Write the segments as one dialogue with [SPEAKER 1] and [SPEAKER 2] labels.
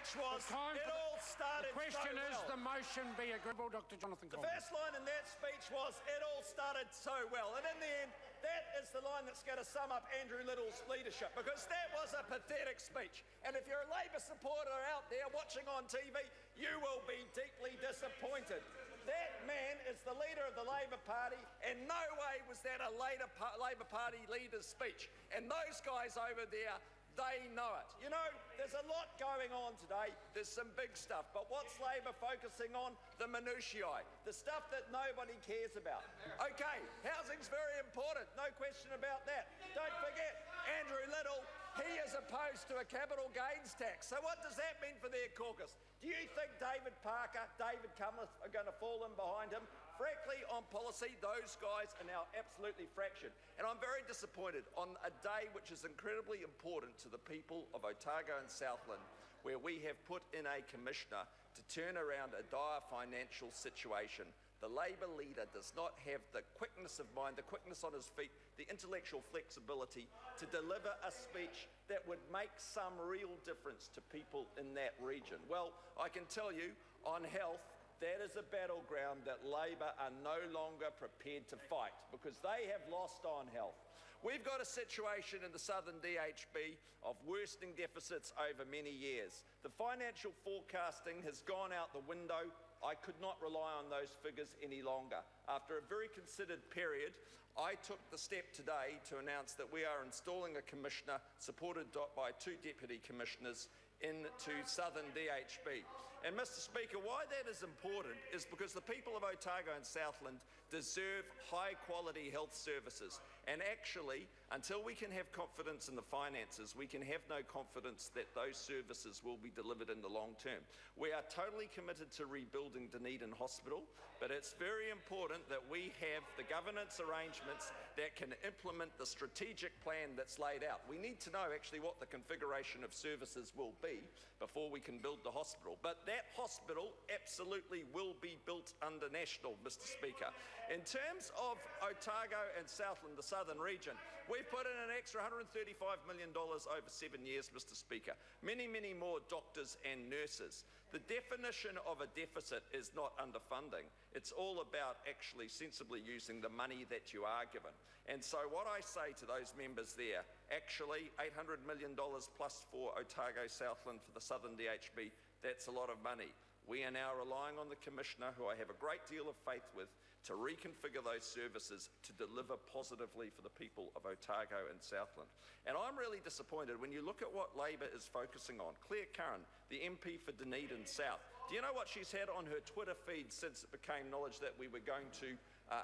[SPEAKER 1] speech was, it all started so well.
[SPEAKER 2] The question is the motion be agreeable, Dr. Jonathan Coleman.
[SPEAKER 1] The first line in that speech was, it all started so well. And in the end, that is the line that's going to sum up Andrew Little's leadership, because that was a pathetic speech. And if you're a Labor supporter out there watching on TV, you will be deeply disappointed. That man is the leader of the Labor Party, and no way was that a Labor Party leader's speech. And those guys over there, they know it. You know, there's a lot going on today. There's some big stuff. But what's Labor focusing on? The minutiae, the stuff that nobody cares about. OK, housing's very important. No question about that. Don't forget, Andrew Little, he is opposed to a capital gains tax. So what does that mean for their caucus? Do you think David Parker, David Cumliffe are going to fall in behind him? Frankly, on policy, those guys are now absolutely fractured. And I'm very disappointed on a day which is incredibly important to the people of Otago and Southland, where we have put in a commissioner to turn around a dire financial situation. The Labor leader does not have the quickness of mind, the quickness on his feet, the intellectual flexibility to deliver a speech that would make some real difference to people in that region. Well, I can tell you, on health, that is a battleground that Labor are no longer prepared to fight, because they have lost on health. We've got a situation in the southern DHB of worsening deficits over many years. The financial forecasting has gone out the window. I could not rely on those figures any longer. After a very considered period, I took the step today to announce that we are installing a commissioner supported by 2 deputy commissioners into southern DHB. And Mr Speaker, why that is important is because the people of Otago and Southland deserve high quality health services, and actually until we can have confidence in the finances, we can have no confidence that those services will be delivered in the long term. We are totally committed to rebuilding Dunedin Hospital, but it's very important that we have the governance arrangements that can implement the strategic plan that's laid out. We need to know actually what the configuration of services will be before we can build the hospital. But that hospital absolutely will be built under national, Mr Speaker. In terms of Otago and Southland, the southern region, we've put in an extra $135 million over 7 years, Mr Speaker. Many, many more doctors and nurses. The definition of a deficit is not underfunding. It's all about actually sensibly using the money that you are given. And so what I say to those members there, actually $800 million plus for Otago, Southland, for the southern DHB, that's a lot of money. We are now relying on the Commissioner, who I have a great deal of faith with, to reconfigure those services to deliver positively for the people of Otago and Southland. And I'm really disappointed when you look at what Labor is focusing on. Claire Curran, the MP for Dunedin South, do you know what she's had on her Twitter feed since it became knowledge that we were going to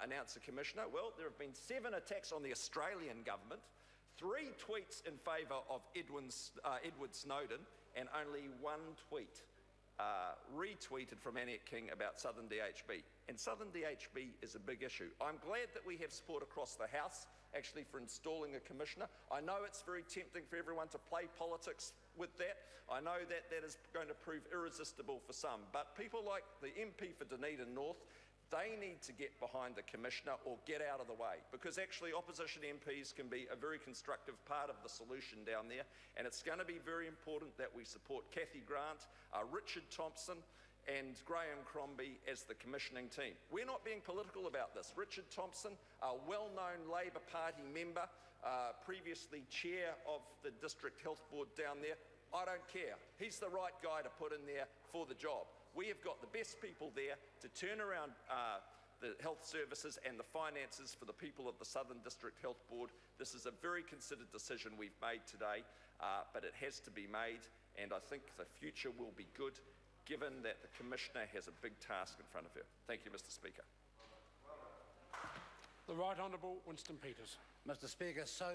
[SPEAKER 1] announce a Commissioner? Well, there have been 7 attacks on the Australian government, 3 tweets in favour of Edward Snowden, and only 1 tweet retweeted from Annette King about Southern DHB. And Southern DHB is a big issue. I'm glad that we have support across the House actually for installing a Commissioner. I know it's very tempting for everyone to play politics with that. I know that that is going to prove irresistible for some. But people like the MP for Dunedin North, they need to get behind the Commissioner or get out of the way, because actually opposition MPs can be a very constructive part of the solution down there, and it's going to be very important that we support Cathy Grant, Richard Thompson and Graham Crombie as the commissioning team. We're not being political about this. Richard Thompson, a well-known Labor Party member, previously chair of the District Health Board down there, I don't care. He's the right guy to put in there for the job. We have got the best people there to turn around the health services and the finances for the people of the Southern District Health Board. This is a very considered decision we've made today, but it has to be made, and I think the future will be good, given that the Commissioner has a big task in front of her. Thank you, Mr Speaker.
[SPEAKER 2] The Right Honourable Winston Peters.
[SPEAKER 3] Mr Speaker, so